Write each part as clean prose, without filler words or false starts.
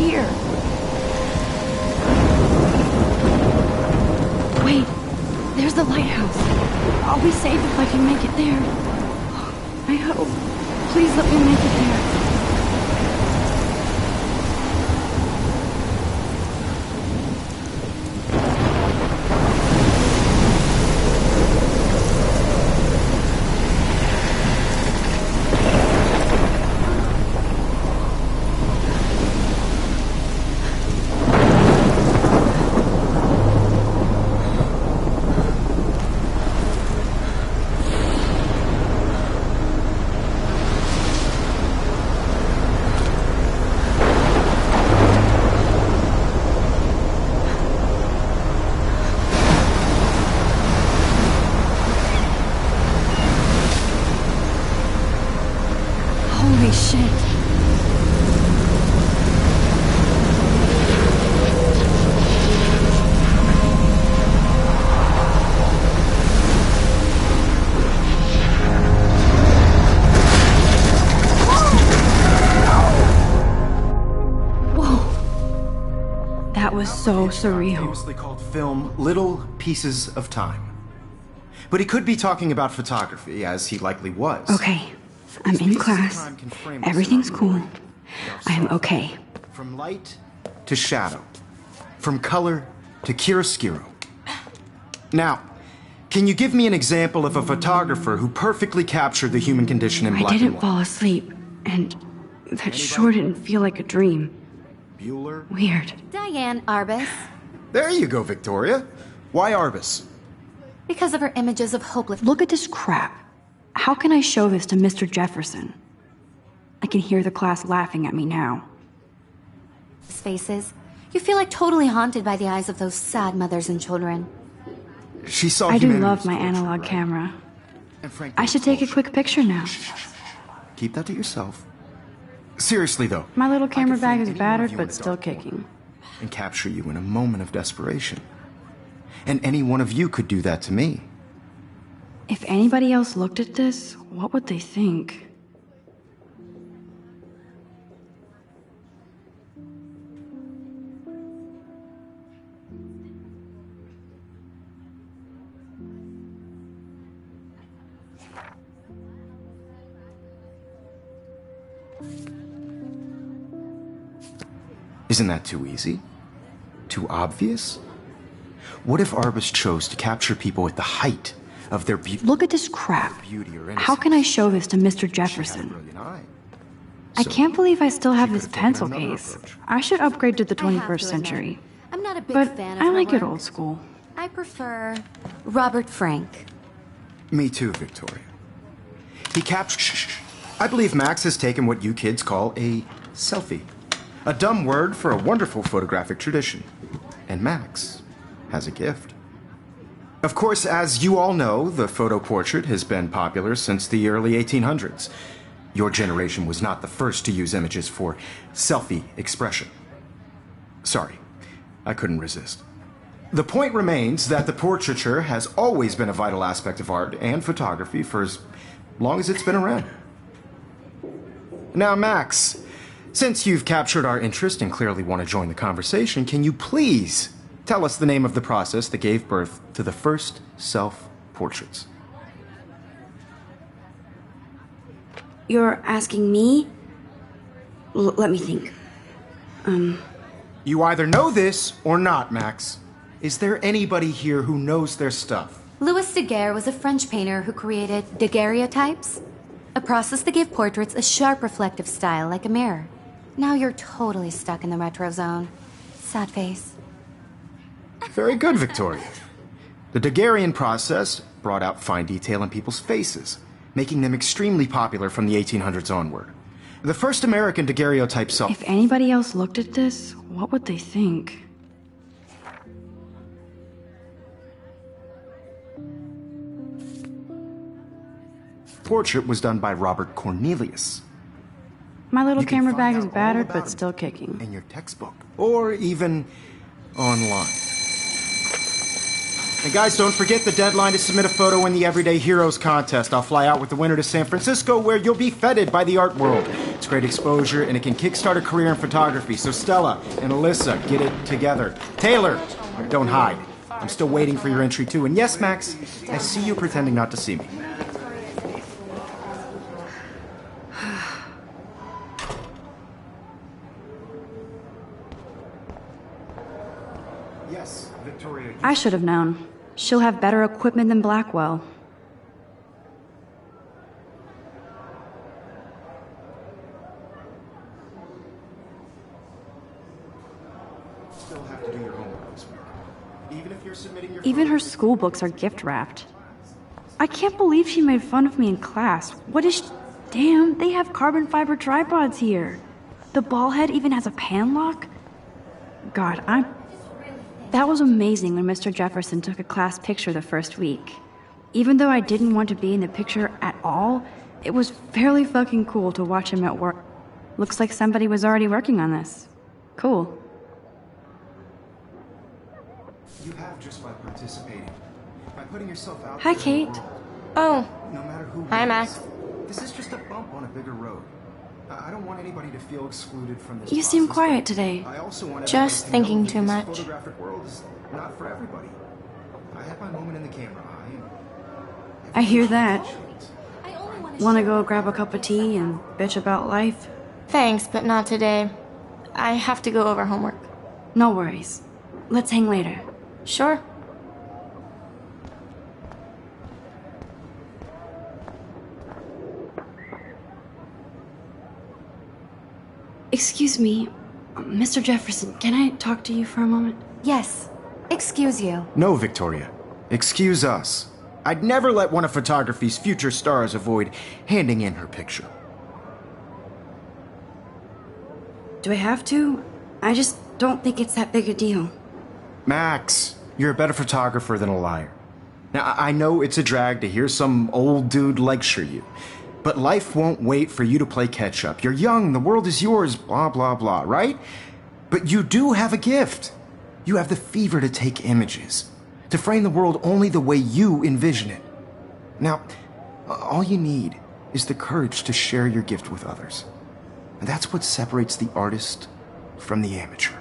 here. Wait, there's the lighthouse. I'll be safe if I can make it there. I hope. Please let me make it there. Holy shit. Whoa. That was so surreal. Famously called film Little Pieces of Time. But he could be talking about photography, as he likely was. Okay. I'm in class. Everything's cool. I'm okay. From light to shadow. From color to chiaroscuro. Now, can you give me an example of a photographer who perfectly captured the human condition in black and white? I didn't fall asleep, and that sure didn't feel like a dream. Bueller? Weird. Diane Arbus. There you go, Victoria. Why Arbus? Because of her images of hopeless... Look at this crap. How can I show this to Mr. Jefferson? I can hear the class laughing at me now. Faces. You feel like totally haunted by the eyes of those sad mothers and children. She saw I do humanity's love my torture, analog right? camera. And frankly, I should take a quick picture now. keep that to yourself. Seriously, though. My little camera I could frame bag is any one of battered, you in but a still dark corner kicking. and capture you in a moment of desperation. And any one of you could do that to me. If anybody else looked at this, what would they think? Isn't that too easy? Too obvious? What if Arbus chose to capture people at the height of their beauty? Look at this crap. How can I show this to Mr. Jefferson? I can't believe I still have this pencil case. I should upgrade to the 21st century. I'm not a big But fan of I her like it work. old school. I prefer Robert Frank. Me too, Victoria. He captured... I believe Max has taken what you kids call a selfie. A dumb word for a wonderful photographic tradition. And Max has a gift. Of course, as you all know, the photo portrait has been popular since the early 1800s. Your generation was not the first to use images for selfie expression. Sorry, I couldn't resist. The point remains that the portraiture has always been a vital aspect of art and photography for as long as it's been around. Now, Max, since you've captured our interest and clearly want to join the conversation, can you please tell us the name of the process that gave birth to the first self-portraits? You're asking me? Let me think. You either know this or not, Max. Is there anybody here who knows their stuff? Louis Daguerre was a French painter who created daguerreotypes, a process that gave portraits a sharp reflective style like a mirror. Now you're totally stuck in the retro zone. Sad face. Very good, Victoria. The Daguerrean process brought out fine detail in people's faces, making them extremely popular from the 1800s onward. The first American daguerreotype self... If anybody else looked at this, what would they think? portrait was done by Robert Cornelius. My little You can camera find bag out is all battered, about but him still kicking. in your textbook, or even online. And guys, don't forget the deadline to submit a photo in the Everyday Heroes contest. I'll fly out with the winner to San Francisco, where you'll be feted by the art world. It's great exposure, and it can kickstart a career in photography. So Stella and Alyssa, get it together. Taylor, don't hide. I'm still waiting for your entry, too. And yes, Max, I see you pretending not to see me. Yes, Victoria. I should have known. She'll have better equipment than Blackwell. Still have to do your homework this week. Even if you're submitting your Even her school books are gift wrapped. I can't believe she made fun of me in class. What is she? Damn, they have carbon fiber tripods here. The ball head even has a pan lock. God, That was amazing when Mr. Jefferson took a class picture the first week. Even though I didn't want to be in the picture at all, it was fairly fucking cool to watch him at work. Looks like somebody was already working on this. Cool. You have just by participating. By putting yourself out Hi, there in the Kate. world. Oh, No matter who hi, wins, Max. This is just a bump on a bigger road. I don't want anybody to feel excluded from this You seem process, quiet but today. I also want Just everybody to know thinking that too this much. photographic world is not for everybody. I have my moment in the camera eye, and I hear that. I only want to Wanna go grab a cup of tea and bitch about life? Thanks, but not today. I have to go over homework. No worries. Let's hang later. Sure. Excuse me, Mr. Jefferson, can I talk to you for a moment? Yes. Excuse you. No, Victoria. Excuse us. I'd never let one of photography's future stars avoid handing in her picture. Do I have to? I just don't think it's that big a deal. Max, you're a better photographer than a liar. Now, I know it's a drag to hear some old dude lecture you, but life won't wait for you to play catch up. You're young, the world is yours, blah, blah, blah, right? But you do have a gift. You have the fever to take images, to frame the world only the way you envision it. Now, all you need is the courage to share your gift with others. And that's what separates the artist from the amateur.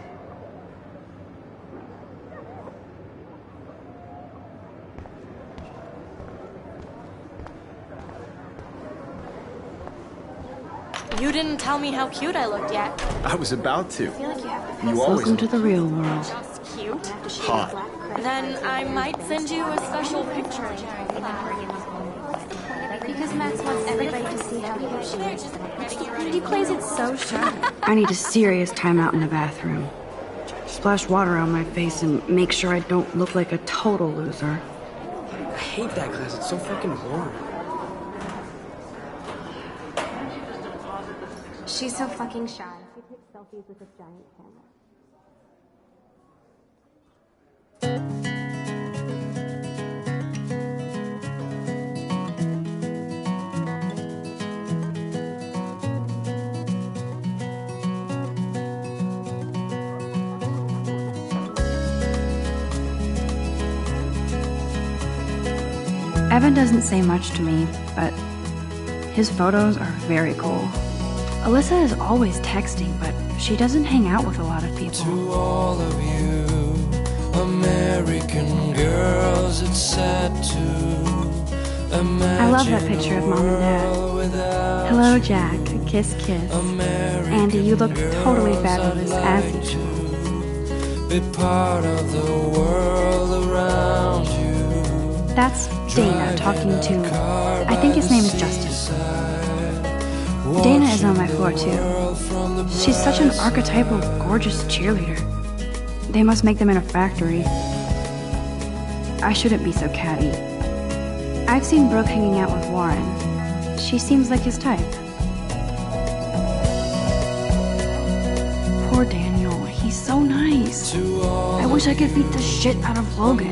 You didn't tell me how cute I looked yet. I was about to. You Welcome to the real world. Just cute. hot. Then I might send you a special picture. Because Max wants everybody to see how cute she is. He plays it so sharp. I need a serious timeout in the bathroom. Splash water on my face and make sure I don't look like a total loser. I hate that class. It's so fucking boring. She's so fucking shy. She takes selfies with a giant camera. Evan doesn't say much to me, but his photos are very cool. Alyssa is always texting, but she doesn't hang out with a lot of people. To all of you American girls, it's sad to imagine. I love that picture of Mom and Dad. Hello, Jack. Kiss, kiss. Andy, you look totally fabulous as usual. Be part of the world around you. That's Dana talking to, I think his name is Justin. Dana is on my floor too. She's such an archetypal, gorgeous cheerleader. They must make them in a factory. I shouldn't be so catty. I've seen Brooke hanging out with Warren. She seems like his type. Poor Daniel, he's so nice. I wish I could beat the shit out of Logan.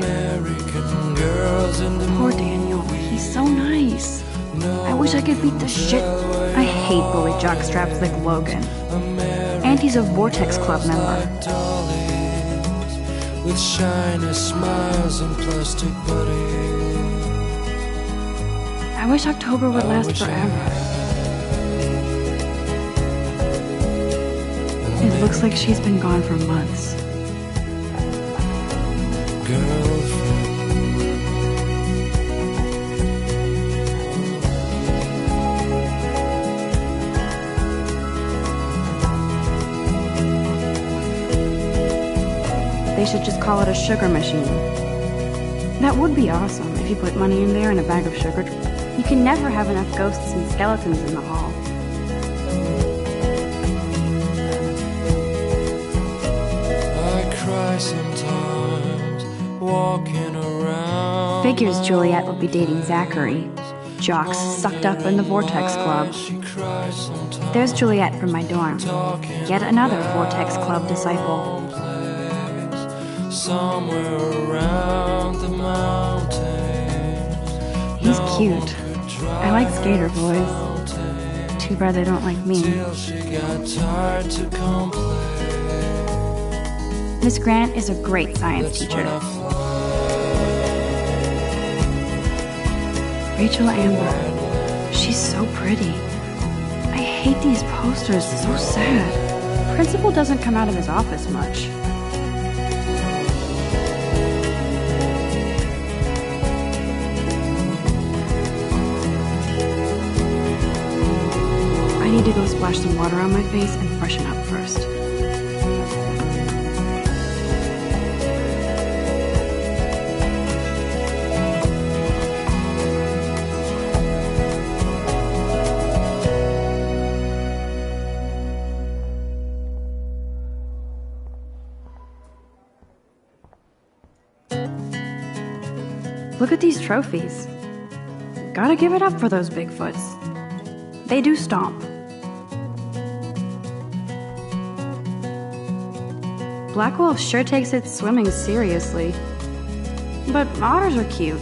Poor Daniel, he's so nice. I wish I could beat the shit. I hate bully jockstraps like Logan. And he's a Vortex Club member. with shiny smiles and plastic buddies. I wish October would last wish I forever. It looks like she's been gone for months. Girlfriend, They should just call it a sugar machine. That would be awesome if you put money in there and a bag of sugar. You can never have enough ghosts and skeletons in the hall. I cry sometimes, walking around. Figures Juliet would be dating Zachary. Jocks sucked up in the Vortex Club. She cries sometimes. There's Juliet from my dorm. Yet another Vortex Club disciple. Somewhere around the mountains. He's cute. I like skater boys. Too bad they don't like me. Till she got tired to complain. Miss Grant is a great science teacher. Rachel Amber. She's so pretty. I hate these posters, so sad. Principal doesn't come out of his office much. I need to go splash some water on my face and freshen up first. Look at these trophies. Gotta give it up for those Bigfoots. They do stomp. Black Wolf sure takes its swimming seriously. But otters are cute.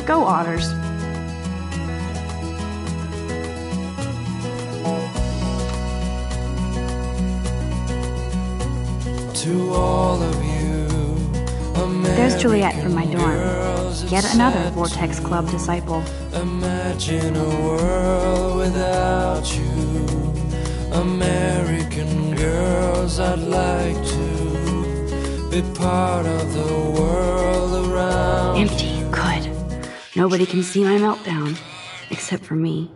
Go otters. To all of you, There's Juliet from my dorm. girls, Yet another Vortex Club disciple. imagine a world without you. American girls, I'd like to be part of the world around. Empty, good. Nobody can see my meltdown, except for me.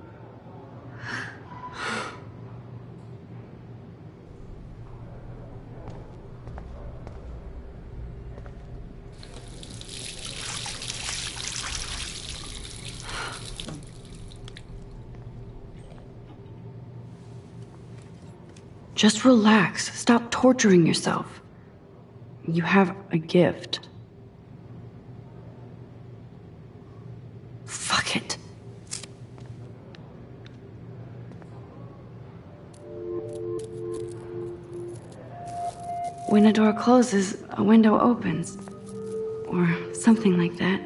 Just relax. Stop torturing yourself. You have a gift. Fuck it. When a door closes, a window opens. Or something like that.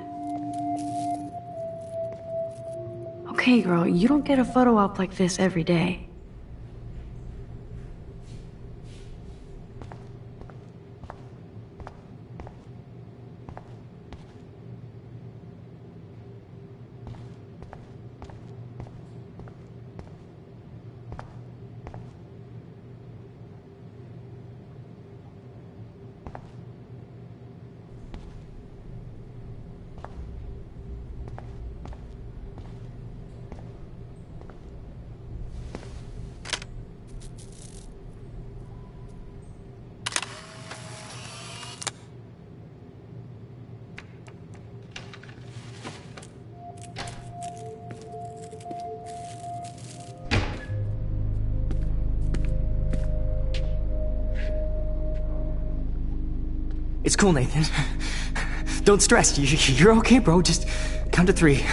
Okay, girl, you don't get a photo op like this every day. It's cool, Nathan. Don't stress. You're okay, bro. Just count to 3.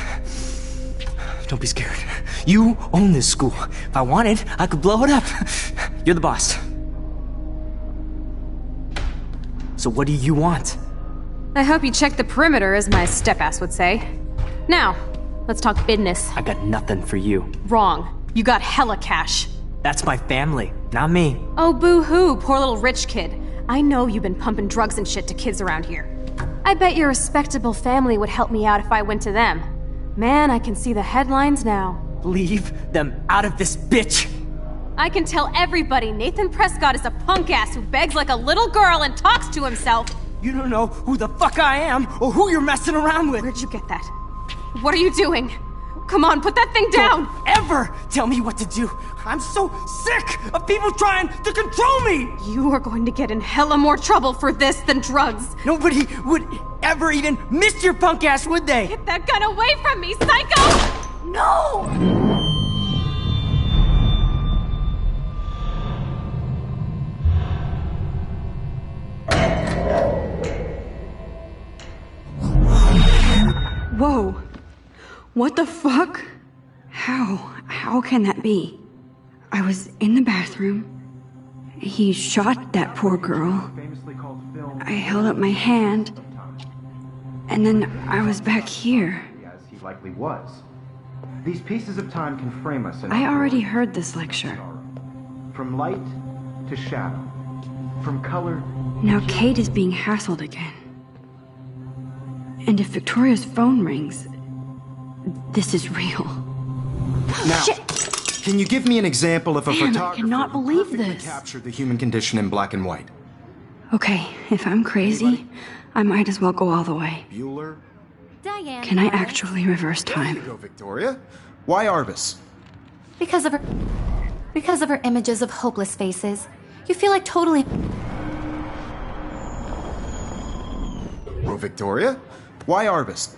Don't be scared. You own this school. If I wanted, I could blow it up. You're the boss. So what do you want? I hope you checked the perimeter, as my step-ass would say. Now, let's talk business. I got nothing for you. Wrong. You got hella cash. That's my family, not me. Oh, boo-hoo, poor little rich kid. I know you've been pumping drugs and shit to kids around here. I bet your respectable family would help me out if I went to them. Man, I can see the headlines now. Leave them out of this, bitch! I can tell everybody Nathan Prescott is a punk ass who begs like a little girl and talks to himself. You don't know who the fuck I am or who you're messing around with. Where'd you get that? What are you doing? Come on, put that thing down! Don't ever tell me what to do. I'm so sick of people trying to control me! You are going to get in hella more trouble for this than drugs. Nobody would ever even miss your punk ass, would they? Get that gun away from me, psycho! No! Whoa. What the fuck? How can that be? I was in the bathroom. He shot that poor girl. I held up my hand. And then I was back here. As he likely was. These pieces of time can frame us in I already heard this lecture. From light to shadow. From color. Now Kate is being hassled again. And if Victoria's phone rings, this is real. Now, Shit. Can you give me an example of a Man, I photographer cannot who believe perfectly this. captured the human condition in black and white? Okay, if I'm crazy, I might as well go all the way. Bueller? Diane. Can I actually reverse There you time? go, Victoria. Why Arbus? Because of her images of hopeless faces. You feel like totally... Oh, Victoria? Why Arbus?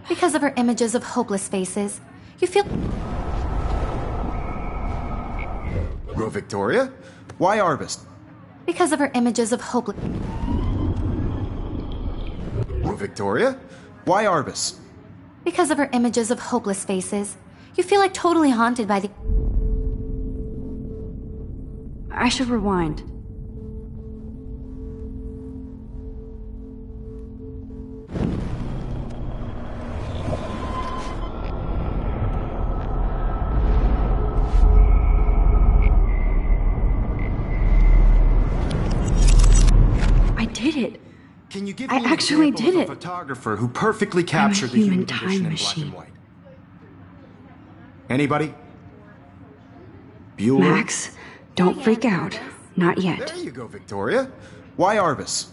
Because of her images of hopeless faces. You feel... Oh, Victoria? Why Arbus? Because of her images of hopeless... Oh, Victoria? Why Arbus? Because of her images of hopeless faces. You feel like totally haunted by the... I should rewind. I did it. Can you give I me an actually example did of a it. photographer who perfectly captured the human human time condition in black machine. and white? Anybody? Bueller? Max, don't freak out. Not yet. There you go, Victoria. Why Arbus?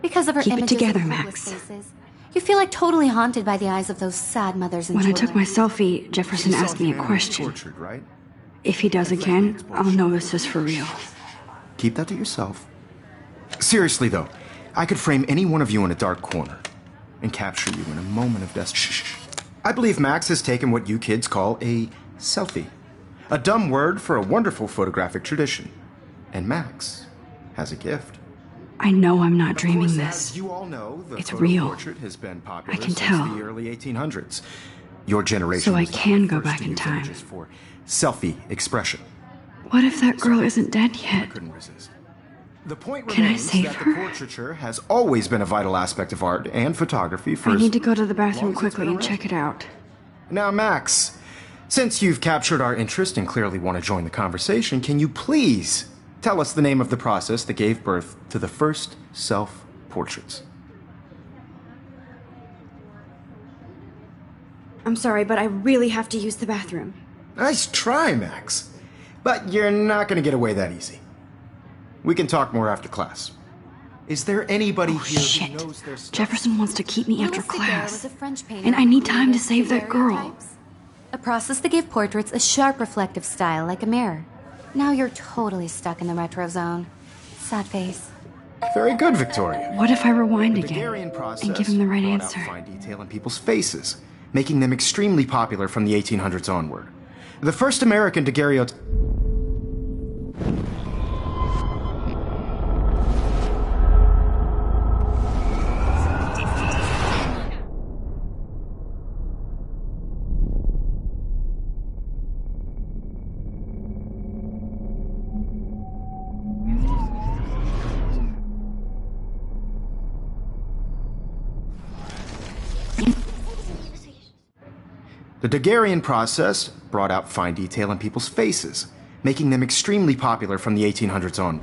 Because of her Keep it images together, of Max. hopeless faces. You feel like totally haunted by the eyes of those sad mothers and When I children. took my selfie, Jefferson You saw asked me a humanity question. Tortured, right? If he does again, I'll know this is for real. Keep that to yourself. Seriously, though, I could frame any one of you in a dark corner and capture you in a moment of death. Shh. I believe Max has taken what you kids call a selfie. A dumb word for a wonderful photographic tradition. And Max has a gift. I know I'm not Of dreaming course, this. as you all know, the It's photo real. portrait has been popular I can since tell. the early 1800s. Your generation So I was the can go first back to in use time. images for selfie expression. What if that girl isn't dead I yet? couldn't resist. The point Can I remains save that her? the portraiture has always been a vital aspect of art and photography for I as need to go to the long bathroom as it's quickly been and check it out. Now, Max, since you've captured our interest and clearly want to join the conversation, can you please tell us the name of the process that gave birth to the first self-portraits? I'm sorry, but I really have to use the bathroom. Nice try, Max. But you're not going to get away that easy. We can talk more after class. Is there anybody Oh, here shit. who knows their stuff? Jefferson wants to keep me after Louis Daguerre class. was a French painter And I who need time to created save that girl. daguerreotypes, a process that gave portraits a sharp reflective style like a mirror. Now you're totally stuck in the retro zone. Sad face. Very good, Victoria. What if I rewind The again Daguerrean process and give him the right brought answer? out fine detail in people's faces, making them extremely popular from the 1800s onward. The first American daguerreotype... The Daguerrean process brought out fine detail in people's faces, making them extremely popular from the 1800s on.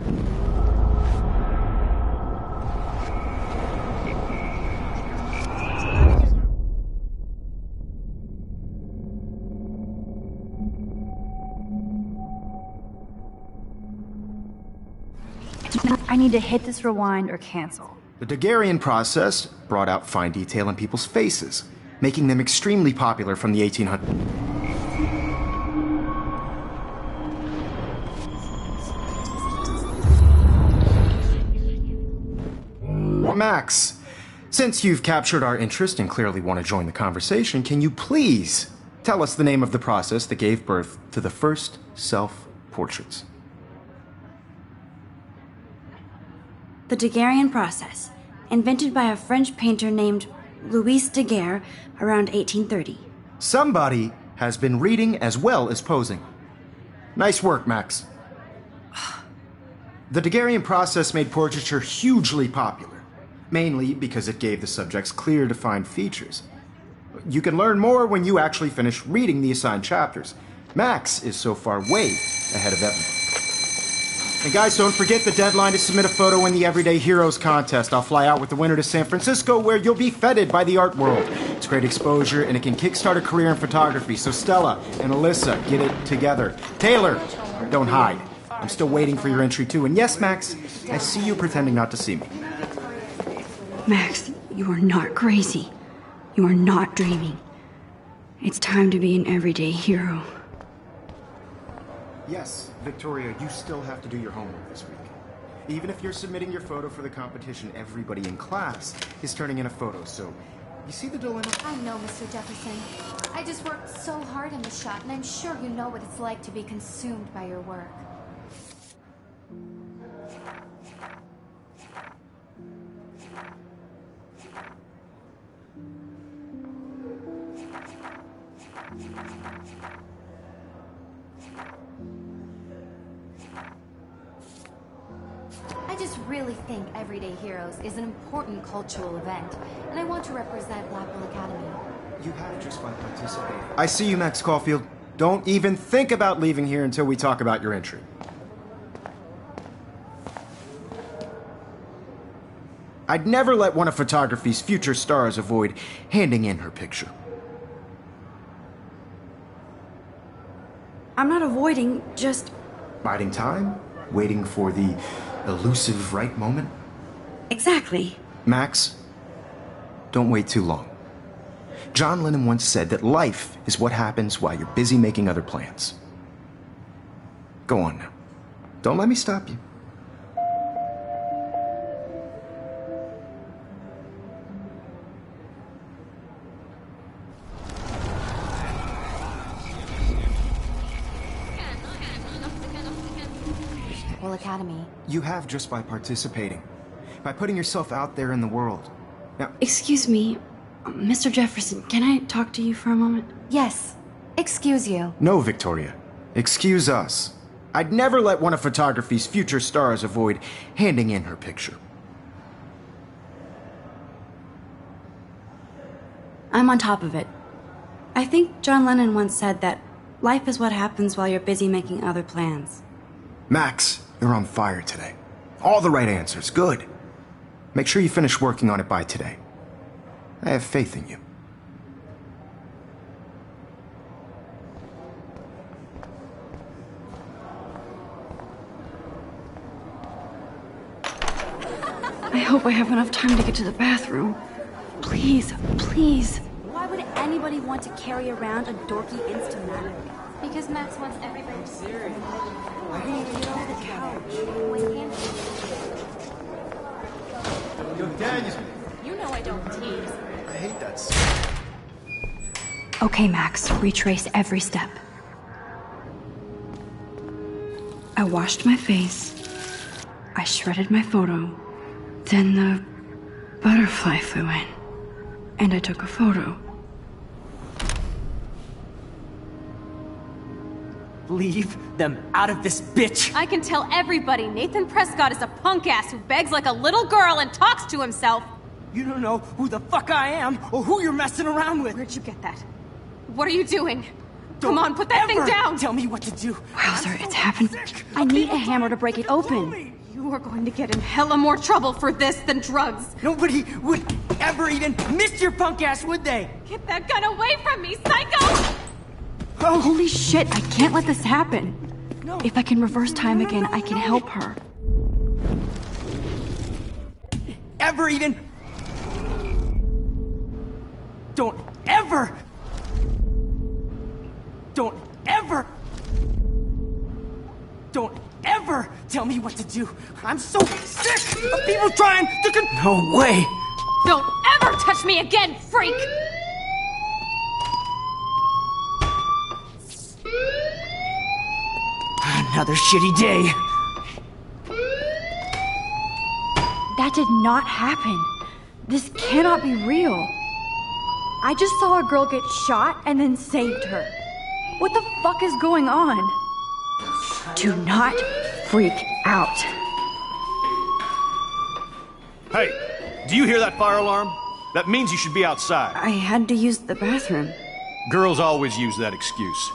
I need to hit this rewind or cancel. The Daguerrean process brought out fine detail in people's faces, making them extremely popular from the 1800s. Max, since you've captured our interest and clearly want to join the conversation, can you please tell us the name of the process that gave birth to the first self-portraits? The Daguerrean process, invented by a French painter named Louis Daguerre around 1830. Somebody has been reading as well as posing. Nice work, Max. The Daguerrean process made portraiture hugely popular, mainly because it gave the subjects clear, defined features. You can learn more when you actually finish reading the assigned chapters. Max is so far way ahead of everyone. And guys, don't forget the deadline to submit a photo in the Everyday Heroes contest. I'll fly out with the winner to San Francisco, where you'll be feted by the art world. It's great exposure, and it can kickstart a career in photography. So Stella and Alyssa, get it together. Taylor, don't hide. I'm still waiting for your entry too. And yes, Max, I see you pretending not to see me. Max, you are not crazy. You are not dreaming. It's time to be an everyday hero. Yes, Victoria, you still have to do your homework this week. Even if you're submitting your photo for the competition, everybody in class is turning in a photo, so you see the dilemma? I know, Mr. Jefferson. I just worked so hard in the shot, and I'm sure you know what it's like to be consumed by your work. I just really think Everyday Heroes is an important cultural event, and I want to represent Blackwell Academy. You have just by participating. I see you, Max Caulfield. Don't even think about leaving here until we talk about your entry. I'd never let one of photography's future stars avoid handing in her picture. I'm not avoiding, just... Biding time? Waiting for the elusive right moment? Exactly. Max, don't wait too long. John Lennon once said that life is what happens while you're busy making other plans. Go on now. Don't let me stop you. Blackwell Academy. You have just by participating. By putting yourself out there in the world. Now, Excuse me, Mr. Jefferson, can I talk to you for a moment? Yes. Excuse you. no, Victoria. Excuse us. I'd never let one of photography's future stars avoid handing in her picture. I'm on top of it. I think John Lennon once said that life is what happens while you're busy making other plans. Max, you're on fire today. All the right answers. Good. Make sure you finish working on it by today. I have faith in you. I hope I have enough time to get to the bathroom. Please, please. Why would anybody want to carry around a dorky Instamatic? Because Max wants everybody to see her. Yo, Daniel. You know I don't tease. I hate that stuff. Okay, Max, retrace every step. I washed my face. I shredded my photo. Then the butterfly flew in. And I took a photo. Leave them out of this bitch! I can tell everybody Nathan Prescott is a punk ass who begs like a little girl and talks to himself. You don't know who the fuck I am or who you're messing around with! Where'd you get that? What are you doing? Come on, put that thing Ever down! Tell me what to do! Wowzer, it's happened. I need a hammer to break it open. You are going to get in hella more trouble for this than drugs. Nobody would ever even miss your punk ass, would they? Get that gun away from me, psycho! Oh, Holy shit, I can't let this happen. If I can reverse time again, I can help her. ever even... Don't ever... Don't ever... Don't ever tell me what to do. I'm so sick of people trying to No way. Don't ever touch me again, freak! Another shitty day. That did not happen. This cannot be real. I just saw a girl get shot and then saved her. What the fuck is going on? Do not freak out. Hey, do you hear that fire alarm? That means you should be outside. I had to use the bathroom. Girls always use that excuse.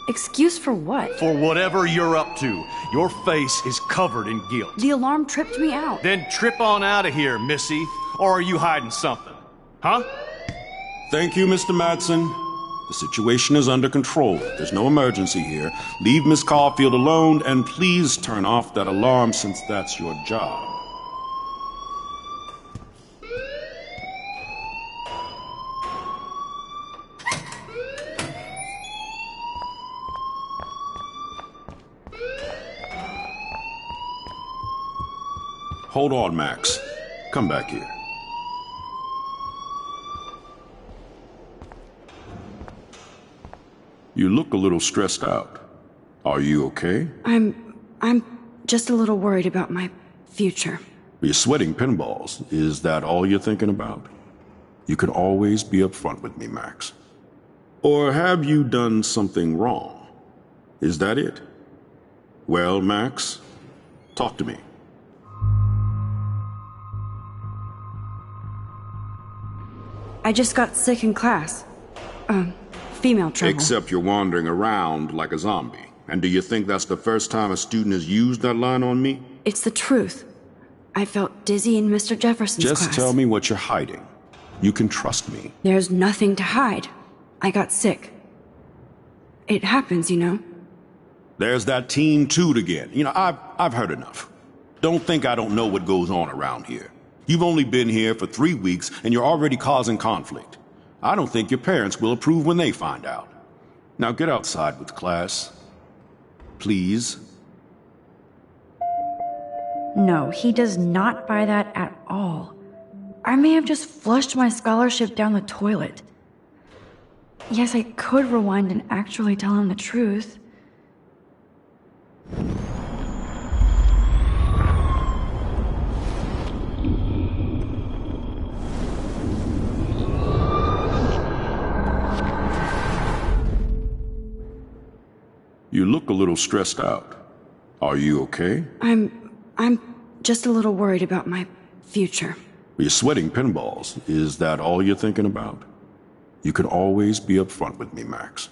Excuse for what? For whatever you're up to. Your face is covered in guilt. The alarm tripped me out. Then trip on out of here, Missy. Or are you hiding something? Huh? Thank you, Mr. Madsen. The situation is under control. There's no emergency here. Leave Miss Caulfield alone, and please turn off that alarm since that's your job. Hold on, Max. Come back here. You look a little stressed out. Are you okay? I'm just a little worried about my future. You're sweating pinballs. Is that all you're thinking about? You can always be upfront with me, Max. Or have you done something wrong? Is that it? Well, Max, talk to me. I just got sick in class. Female trouble. Except you're wandering around like a zombie. And do you think that's the first time a student has used that line on me? It's the truth. I felt dizzy in Mr. Jefferson's class. Just tell me what you're hiding. You can trust me. There's nothing to hide. I got sick. It happens, you know. There's that Team Toot again. You know, I've heard enough. Don't think I don't know what goes on around here. You've only been here for 3 weeks, and you're already causing conflict. I don't think your parents will approve when they find out. Now get outside with class. Please. No, he does not buy that at all. I may have just flushed my scholarship down the toilet. Yes, I could rewind and actually tell him the truth. You look a little stressed out. Are you okay? I'm just a little worried about my future. You're sweating pinballs. Is that all you're thinking about? You can always be upfront with me, Max.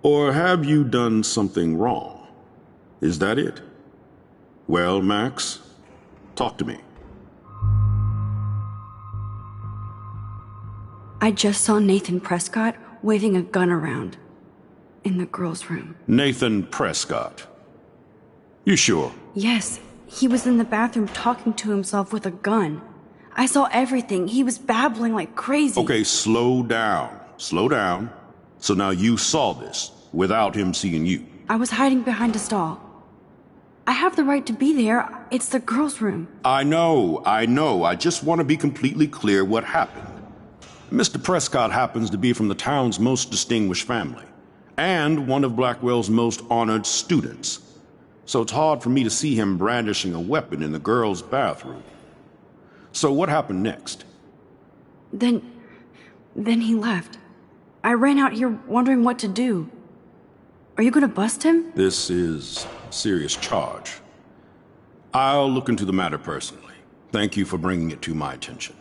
Or have you done something wrong? Is that it? Well, Max, talk to me. I just saw Nathan Prescott waving a gun around in the girls' room. Nathan Prescott. You sure? Yes, he was in the bathroom talking to himself with a gun. I saw everything. He was babbling like crazy. Okay, slow down. Slow down. So now you saw this without him seeing you. I was hiding behind a stall. I have the right to be there. It's the girls' room. I know. I just want to be completely clear what happened. Mr. Prescott happens to be from the town's most distinguished family, and one of Blackwell's most honored students. So it's hard for me to see him brandishing a weapon in the girls' bathroom. So what happened next? Then he left. I ran out here wondering what to do. Are you gonna bust him? This is a serious charge. I'll look into the matter personally. Thank you for bringing it to my attention.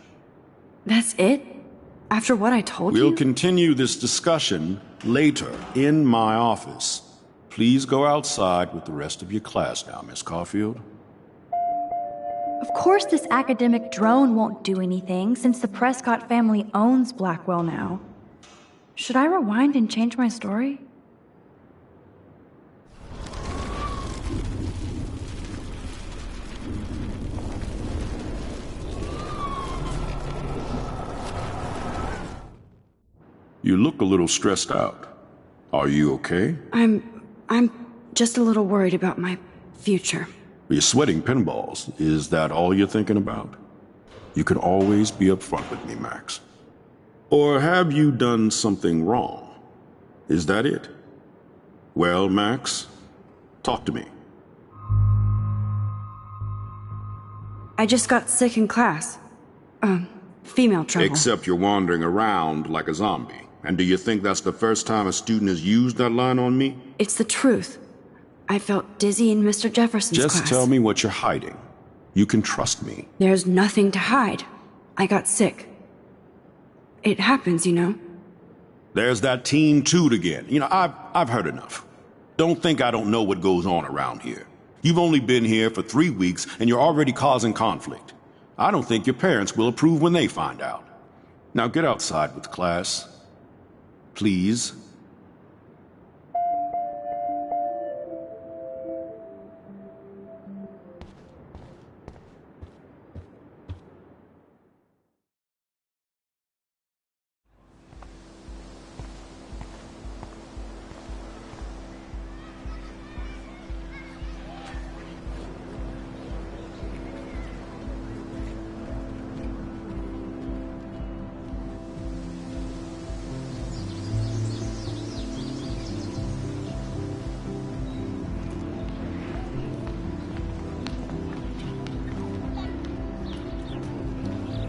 That's it? After what I told you? We'll continue this discussion later in my office. Please go outside with the rest of your class now, Miss Caulfield. Of course this academic drone won't do anything since the Prescott family owns Blackwell now. Should I rewind and change my story? You look a little stressed out. Are you okay? I'm just a little worried about my future. You're sweating pinballs. Is that all you're thinking about? You can always be upfront with me, Max. Or have you done something wrong? Is that it? Well, Max, talk to me. I just got sick in class. Female trouble. Except you're wandering around like a zombie. And do you think that's the first time a student has used that line on me? It's the truth. I felt dizzy in Mr. Jefferson's class. Just tell me what you're hiding. You can trust me. There's nothing to hide. I got sick. It happens, you know. There's that Team Toot again. You know, I've heard enough. Don't think I don't know what goes on around here. You've only been here for 3 weeks, and you're already causing conflict. I don't think your parents will approve when they find out. Now get outside with class. Please.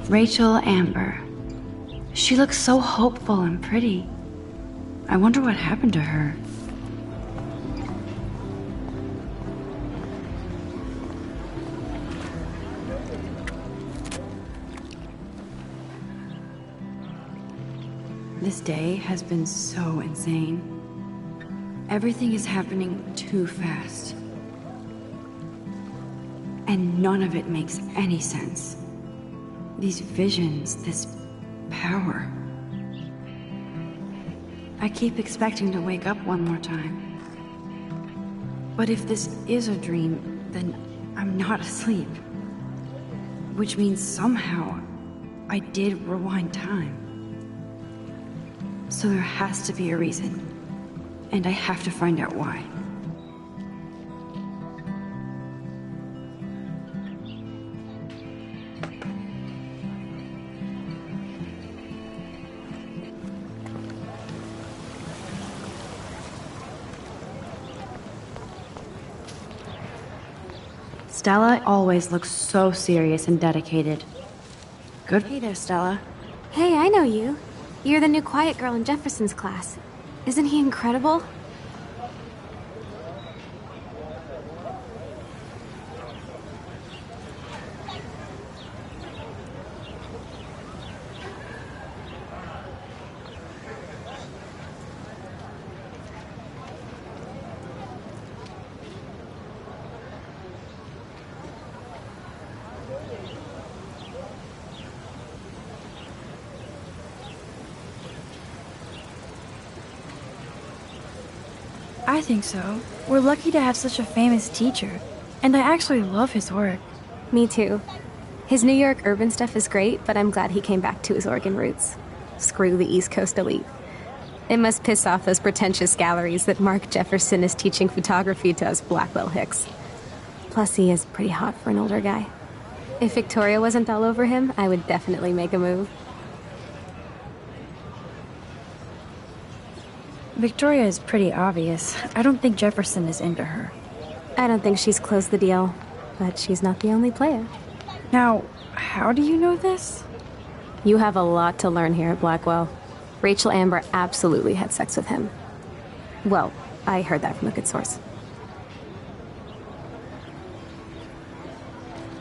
Rachel Amber. She looks so hopeful and pretty. I wonder what happened to her. This day has been so insane. Everything is happening too fast. And none of it makes any sense. These visions, this power. I keep expecting to wake up one more time. But if this is a dream, then I'm not asleep. Which means somehow I did rewind time. So there has to be a reason. And I have to find out why. Stella always looks so serious and dedicated. Good. Hey there, Stella. Hey, I know you. You're the new quiet girl in Jefferson's class. Isn't he incredible? I think so. We're lucky to have such a famous teacher. And I actually love his work. Me too. His New York urban stuff is great, but I'm glad he came back to his Oregon roots. Screw the East Coast elite. It must piss off those pretentious galleries that Mark Jefferson is teaching photography to us Blackwell hicks. Plus, he is pretty hot for an older guy. If Victoria wasn't all over him, I would definitely make a move. Victoria is pretty obvious. I don't think Jefferson is into her. I don't think she's closed the deal, but she's not the only player. Now, how do you know this? You have a lot to learn here at Blackwell. Rachel Amber absolutely had sex with him. Well, I heard that from a good source.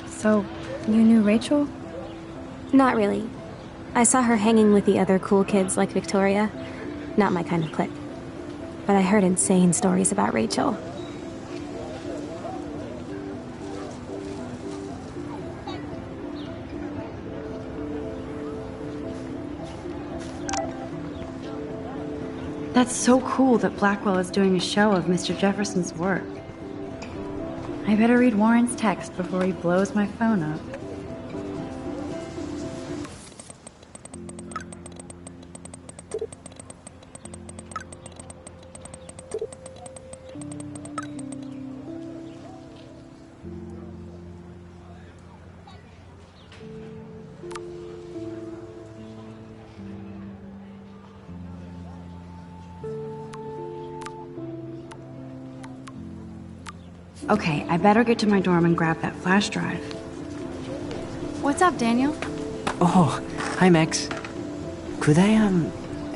So, you knew Rachel? Not really. I saw her hanging with the other cool kids like Victoria. Not my kind of clique. But I heard insane stories about Rachel. That's so cool that Blackwell is doing a show of Mr. Jefferson's work. I better read Warren's text before he blows my phone up. Okay, I better get to my dorm and grab that flash drive. What's up, Daniel? Oh, hi, Max. Could I,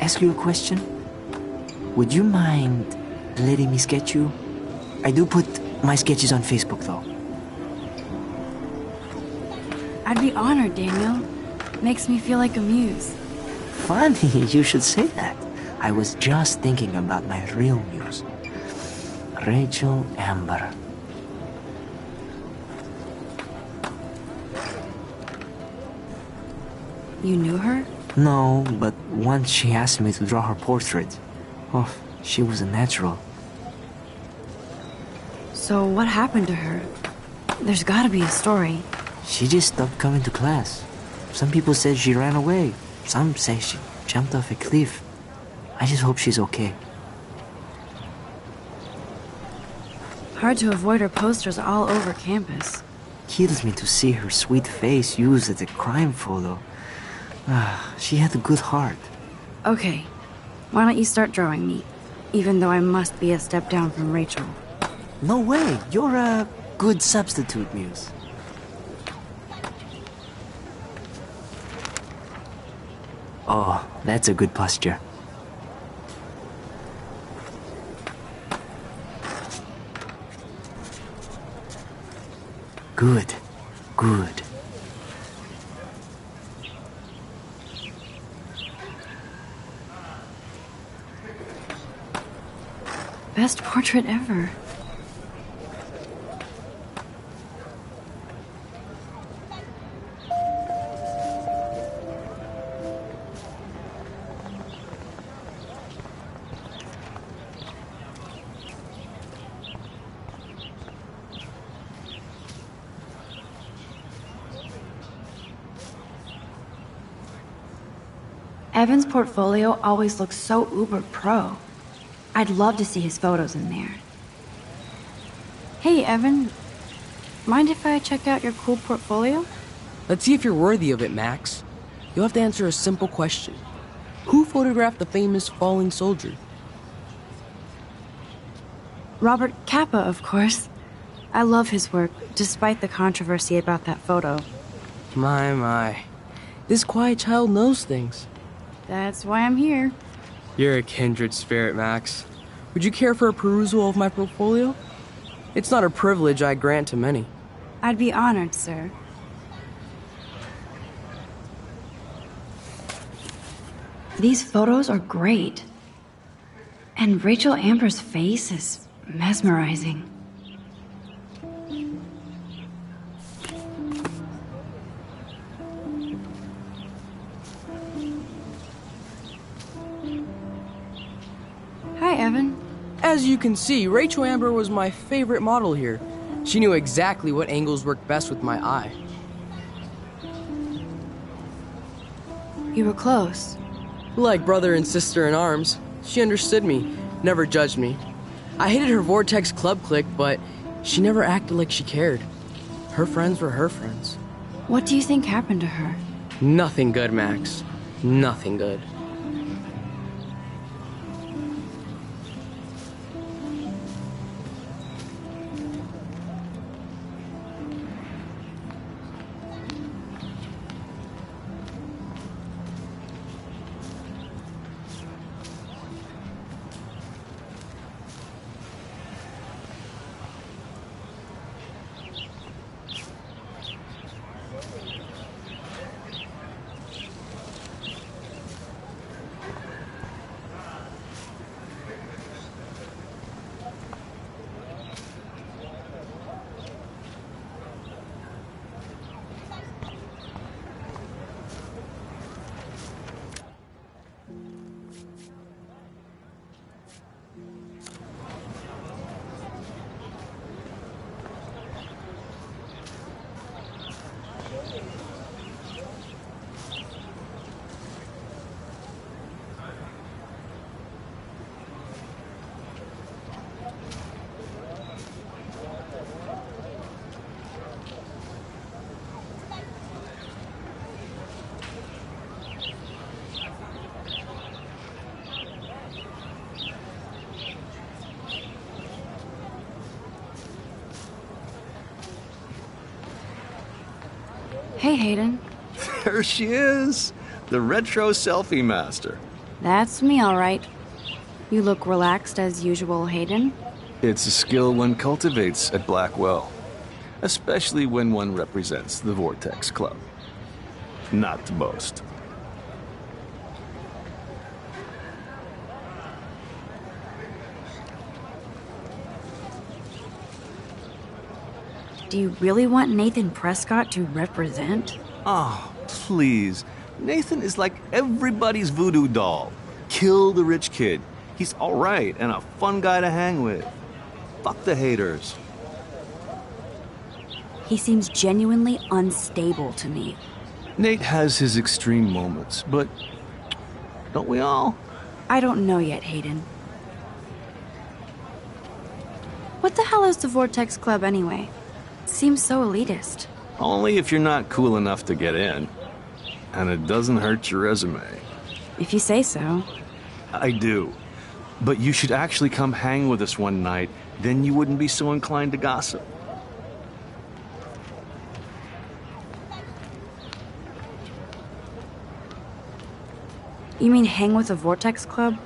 ask you a question? Would you mind letting me sketch you? I do put my sketches on Facebook, though. I'd be honored, Daniel. Makes me feel like a muse. Funny, you should say that. I was just thinking about my real muse. Rachel Amber. You knew her? No, but once she asked me to draw her portrait. Oh, she was a natural. So what happened to her? There's gotta be a story. She just stopped coming to class. Some people said she ran away. Some say she jumped off a cliff. I just hope she's okay. Hard to avoid her posters all over campus. Kills me to see her sweet face used as a crime photo. Ah, she had a good heart. Okay, why don't you start drawing me? Even though I must be a step down from Rachel. No way, you're a good substitute, Muse. Oh, that's a good posture. Good, good. Best portrait ever. Evan's portfolio always looks so uber pro. I'd love to see his photos in there. Hey, Evan. Mind if I check out your cool portfolio? Let's see if you're worthy of it, Max. You'll have to answer a simple question. Who photographed the famous falling soldier? Robert Capa, of course. I love his work, despite the controversy about that photo. My. This quiet child knows things. That's why I'm here. You're a kindred spirit, Max. Would you care for a perusal of my portfolio? It's not a privilege I grant to many. I'd be honored, sir. These photos are great. And Rachel Amber's face is mesmerizing. Hi, Evan. As you can see, Rachel Amber was my favorite model here. She knew exactly what angles worked best with my eye. You were close. Like brother and sister in arms, she understood me, never judged me. I hated her Vortex Club clique, but she never acted like she cared. Her friends were her friends. What do you think happened to her? Nothing good, Max. Nothing good. Hey, Hayden. There she is, the retro selfie master. That's me, all right. You look relaxed as usual, Hayden. It's a skill one cultivates at Blackwell, especially when one represents the Vortex Club. Not to boast. Do you really want Nathan Prescott to represent? Oh, please. Nathan is like everybody's voodoo doll. Kill the rich kid. He's all right and a fun guy to hang with. Fuck the haters. He seems genuinely unstable to me. Nate has his extreme moments, but don't we all? I don't know yet, Hayden. What the hell is the Vortex Club anyway? Seems so elitist. Only if you're not cool enough to get in. And it doesn't hurt your resume. If you say so. I do. But you should actually come hang with us one night, then you wouldn't be so inclined to gossip. You mean hang with the Vortex Club?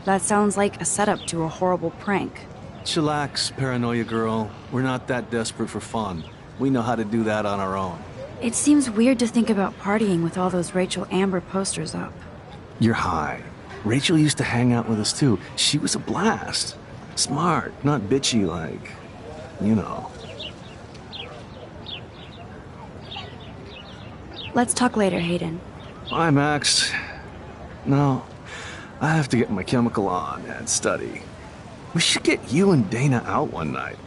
That sounds like a setup to a horrible prank. Chillax, paranoia girl. We're not that desperate for fun. We know how to do that on our own. It seems weird to think about partying with all those Rachel Amber posters up. You're high. Rachel used to hang out with us too. She was a blast. Smart, not bitchy like, you know. Let's talk later, Hayden. Bye, Max. No, I have to get my chemical on and study. We should get you and Dana out one night.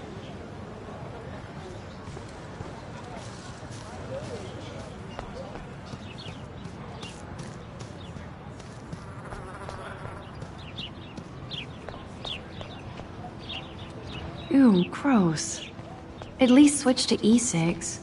Ew, gross. At least switch to e-cigs.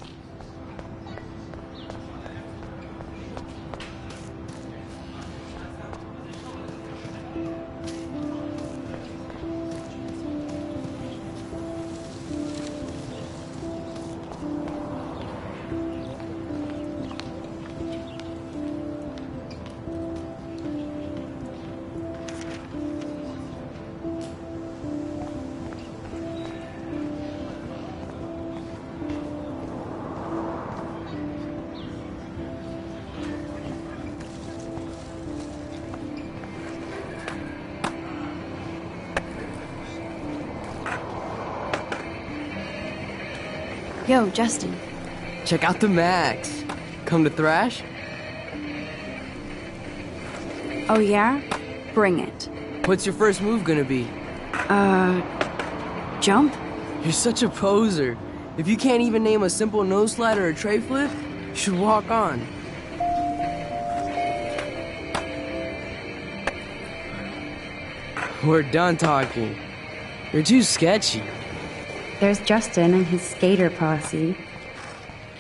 Yo, Justin. Check out the Max. Come to thrash? Oh yeah? Bring it. What's your first move gonna be? Jump? You're such a poser. If you can't even name a simple nose slide or a tray flip, you should walk on. We're done talking. You're too sketchy. There's Justin and his skater posse.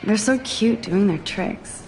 They're so cute doing their tricks.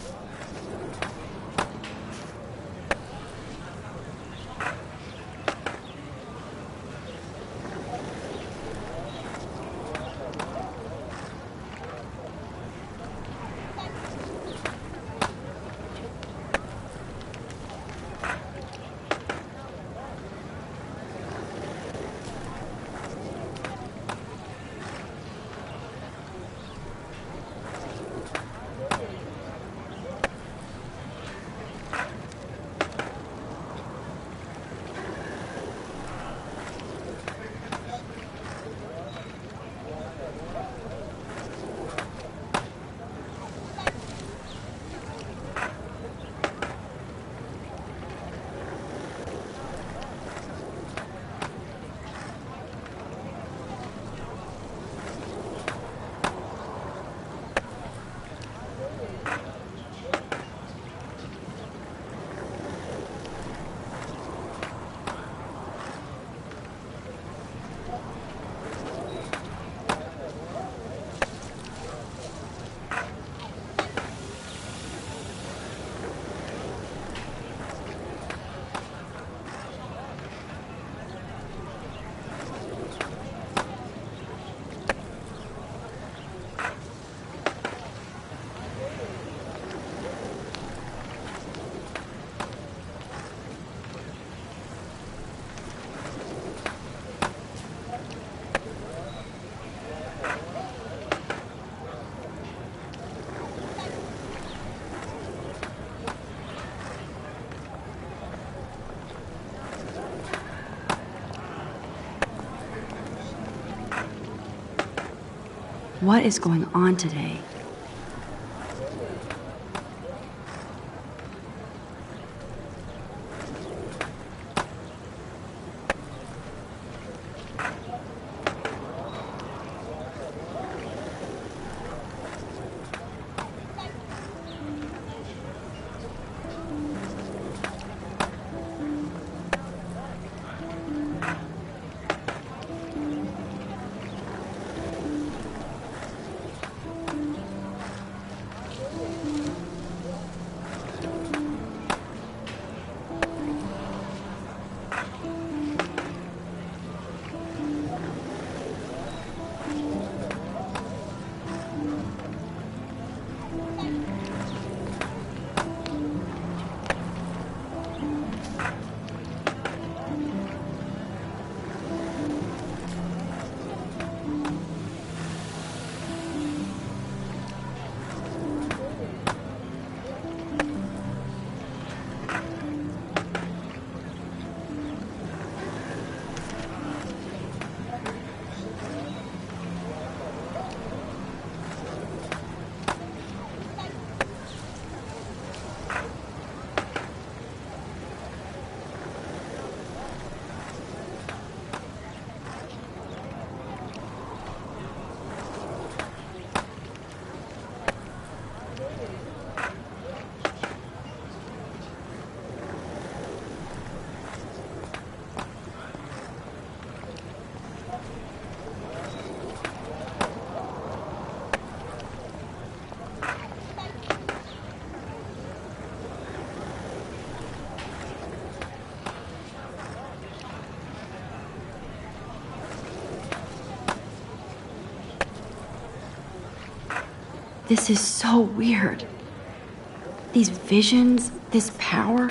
What is going on today? This is so weird. These visions, this power.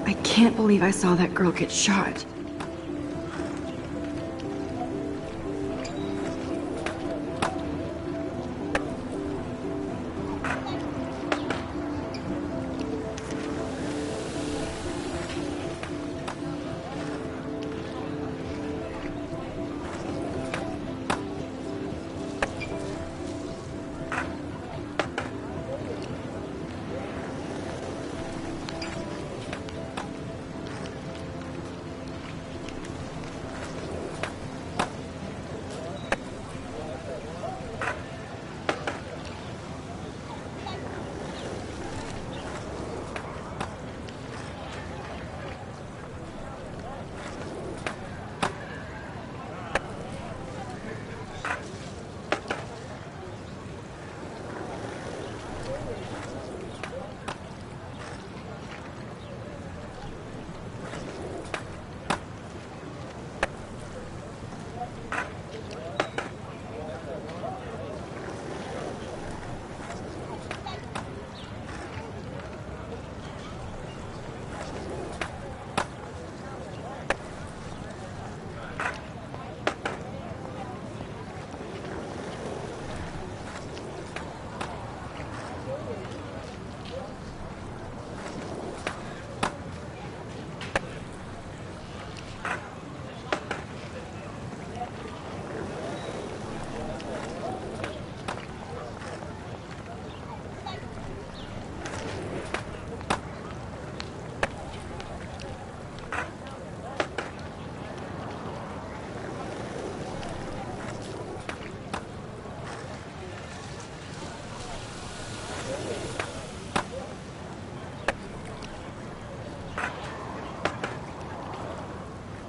I can't believe I saw that girl get shot.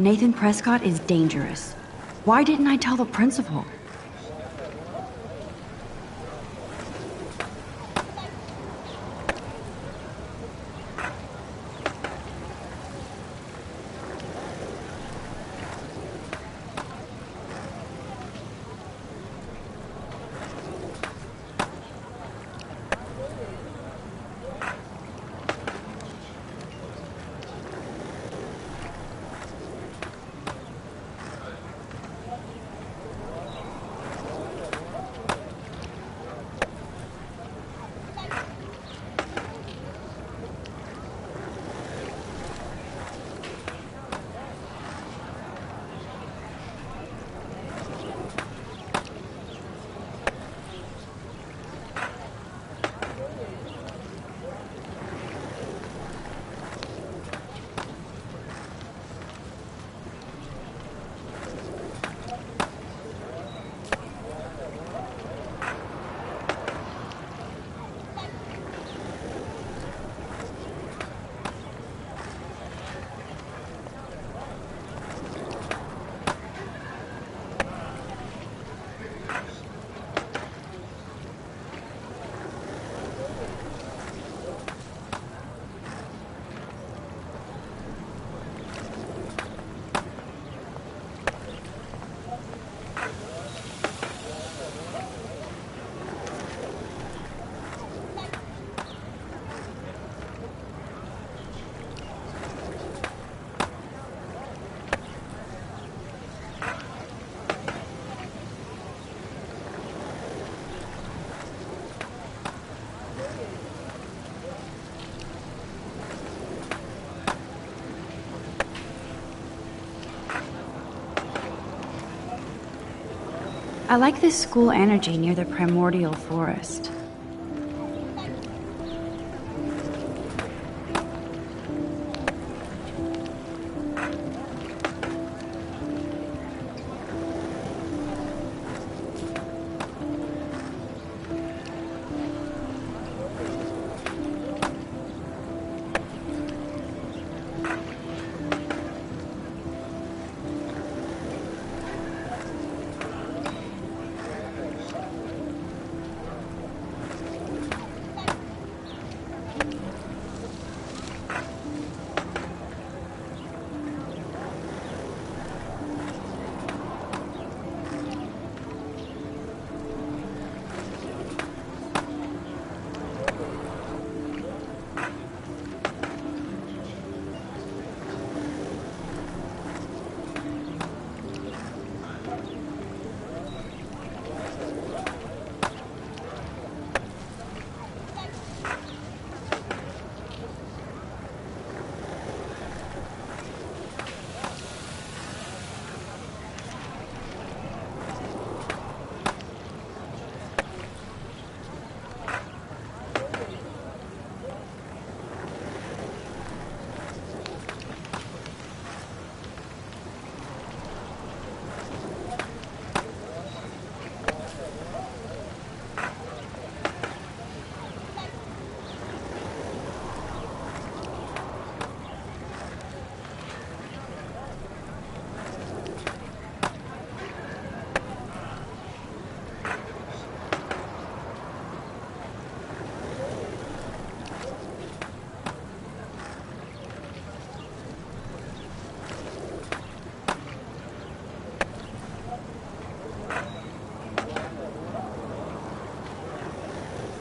Nathan Prescott is dangerous. Why didn't I tell the principal? I like this school energy near the primordial forest.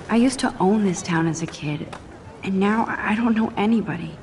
I used to own this town as a kid, and now I don't know anybody.